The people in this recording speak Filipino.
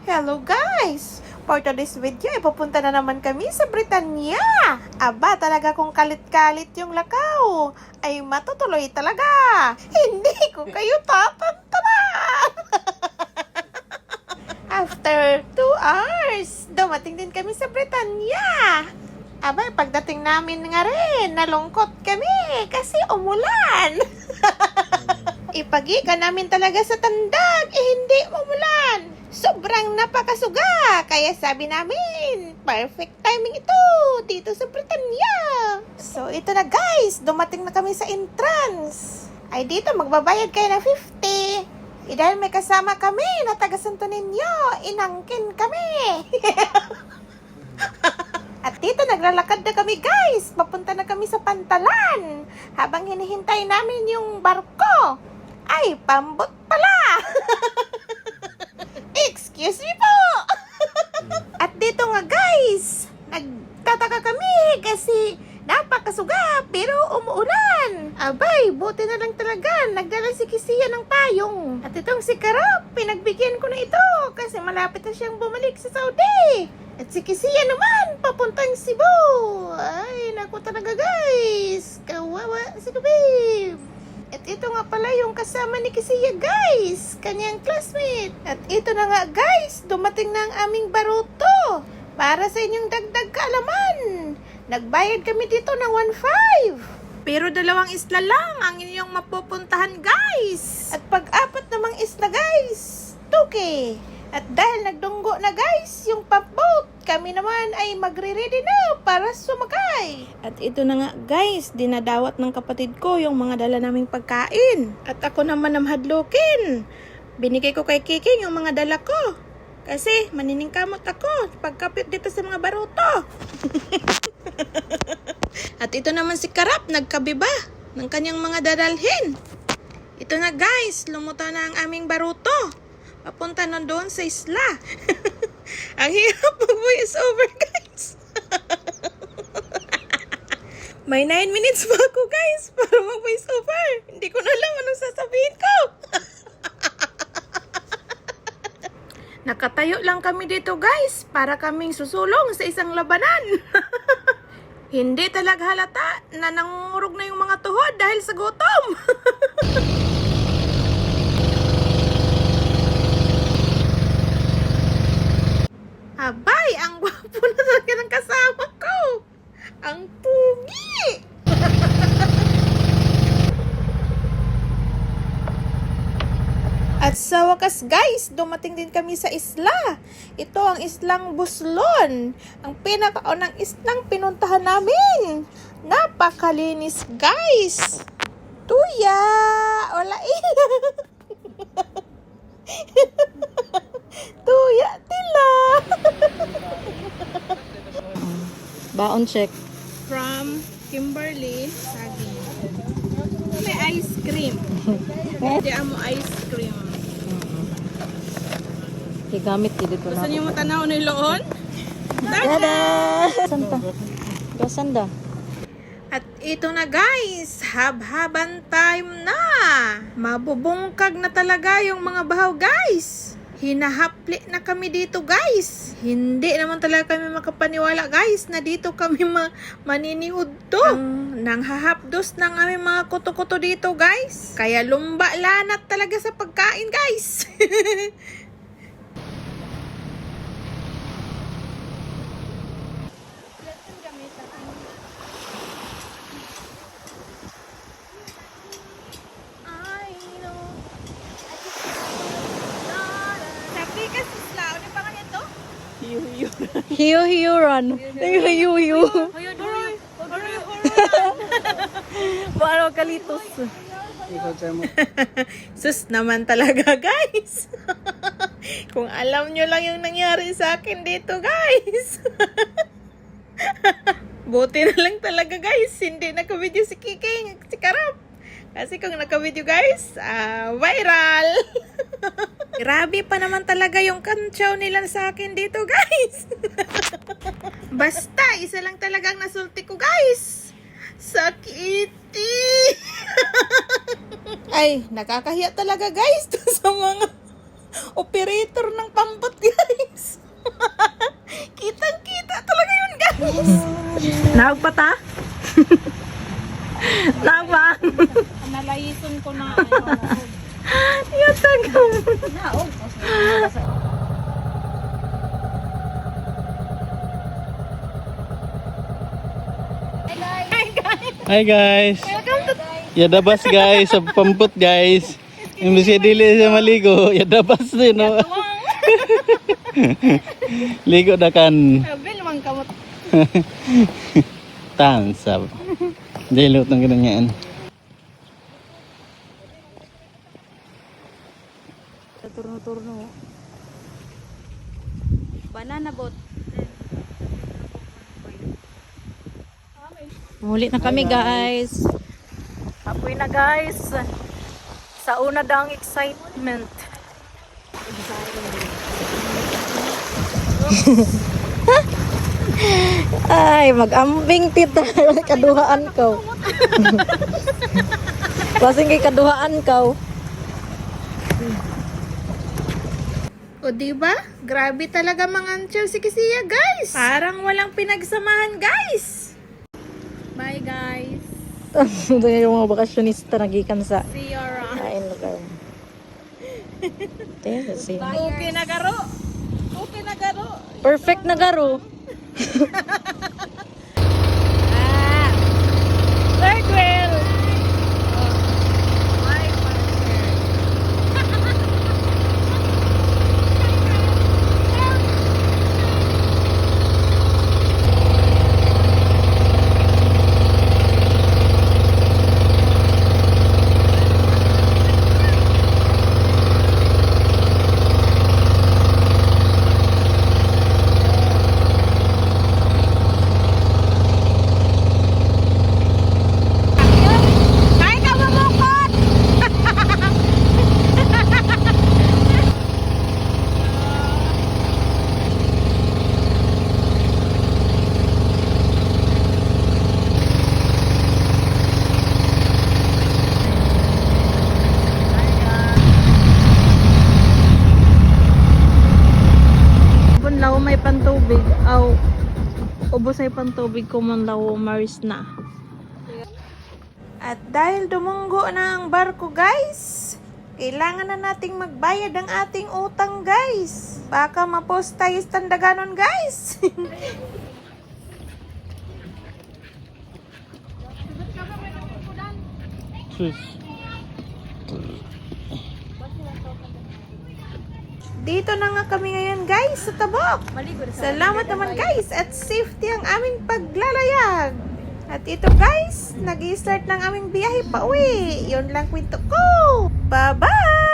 Hello guys! For today's video, ipupunta na naman kami sa Britanya. Aba, talaga kung kalit-kalit yung lakaw, ay matutuloy talaga. Hindi ko kayo tatantanan. After 2 hours, dumating din kami sa Britanya. Aba, pagdating namin nga rin, nalungkot kami kasi umulan. Ipag-ika namin talaga sa tandag, hindi umulan. Sobrang napakasuga, kaya sabi namin, perfect timing ito dito sa Britanya. So ito na guys, dumating na kami sa entrance. Ay dito magbabayad kayo ng 50. Dahil may kasama kami na taga Santo Niño, inangkin kami. At dito naglalakad na kami guys, papunta na kami sa Pantalan. Habang hinihintay namin yung barko, ay pambot pala. Excuse me po. At dito nga guys, nagtataka kami kasi napakasuga pero umuulan. Abay, buti na lang talaga nagdala si Kisiya ng payong. At itong si Karap, pinagbigyan ko na ito kasi malapit na siyang bumalik sa Saudi. At si Kisiya naman, papuntang Cebu. Ay, naku talaga guys, kawawa si Kabib. At ito nga pala yung kasama ni Kisiya guys, kanyang classmate. At ito na nga guys, dumating na ang aming baruto. Para sa inyong dagdag kaalaman, nagbayad kami dito ng 1.5. Pero 2 isla lang ang inyong mapupuntahan guys. At pag-apat namang isla guys, 2K. At dahil nagdunggo na guys yung pop-boat, kami naman ay magre-ready na para sumakay. At ito na nga guys, dinadawat ng kapatid ko yung mga dala naming pagkain. At ako naman namhadlukin. Binigay ko kay Kiking yung mga dala ko. Kasi maniningkamot ako pagkapit dito sa mga baruto. At ito naman si Karap, nagkabiba ng kanyang mga dadalhin. Ito na guys, lumuta na ang aming baruto. Papunta na doon sa isla. Ang hirap mag-voice over guys. May 9 minutes pa ako guys para mag-voice over. Hindi ko na alam anong sasabihin ko. Nakatayo lang kami dito guys para kaming susulong sa isang labanan. Hindi talaga halata na nangungurog na yung mga tuhod dahil sa gutom. Abay, ang gwapo na talaga ng kasama ko. Ang pugi. At sa wakas guys, dumating din kami sa isla. Ito ang islang Buslon. Ang pinakaunang islang pinuntahan namin. Napakalinis guys. Tuya! Wala Tuya tila. Baon check. From Kimberly Saging. May ice cream. Hindi mo ice cream. Gamit dito na. Gusto niyo mo tanaw na iloon? Tada! Santa. Sanda. At ito na guys, habhaban time na. Mabubungkag na talaga yung mga bahaw guys. Hinahapli na kami dito guys. Hindi naman talaga kami makapaniwala guys na dito kami maniniud to. Nang hahapdos ng aming mga kuto-kuto dito guys. Kaya lumba lanat talaga sa pagkain guys. Hiyo run. Hiyo. Paano kalitos? Sus naman talaga guys. Kung alam nyo lang yung nangyari sa akin dito guys. Buti na lang talaga guys, hindi naka-video si Kiking, si Karap. Kasi kung naka-video guys, viral. Grabe pa naman talaga yung kantsaw nila sa akin dito guys. Basta, isa lang talagang nasulti ko guys. Sakiti. Ay, nakakahiya talaga guys sa mga operator ng pambot guys. Naog pa ta? Naog pa? Nalayison ko na. Yung tagaw. Naog. Hi guys. Yadabas guys, sa pamput guys. Imbis ka dili siya maligo, yadabas din no. Ligo na kan. Sabi naman kamot. Tansab. Dilot ng ganyan. Turno-turno. Banana boat. Muli na kami guys. Apoy na guys. Sa una dang excitement. Ay, mag-ambing tita. Kaduhaan ko. Kasing kay kaduhaan ko. O diba? Grabe talaga mga ansyal si Kisiya, guys. Parang walang pinagsamahan, guys. Bye guys. Ito yung mga bakasyonista nagikan sa See you around. kain lugar. Okay na garo. Okay na garo. Perfect na garo. Third wheel. Lawo may pantubig. Aw, ubos ay pantubig ko man lawo maris na. At dahil dumunggo na ang barko, guys, kailangan na nating magbayad ng ating utang, guys. Baka ma-post tayo sa Tandaganon, guys. Sus. Dito na nga kami ngayon, guys, sa Tabok. Salamat naman, guys, at safety ang aming paglalayag. At ito, guys, nag-i-start ng aming biyahe pa uwi. Yun lang kwento ko. Bye-bye!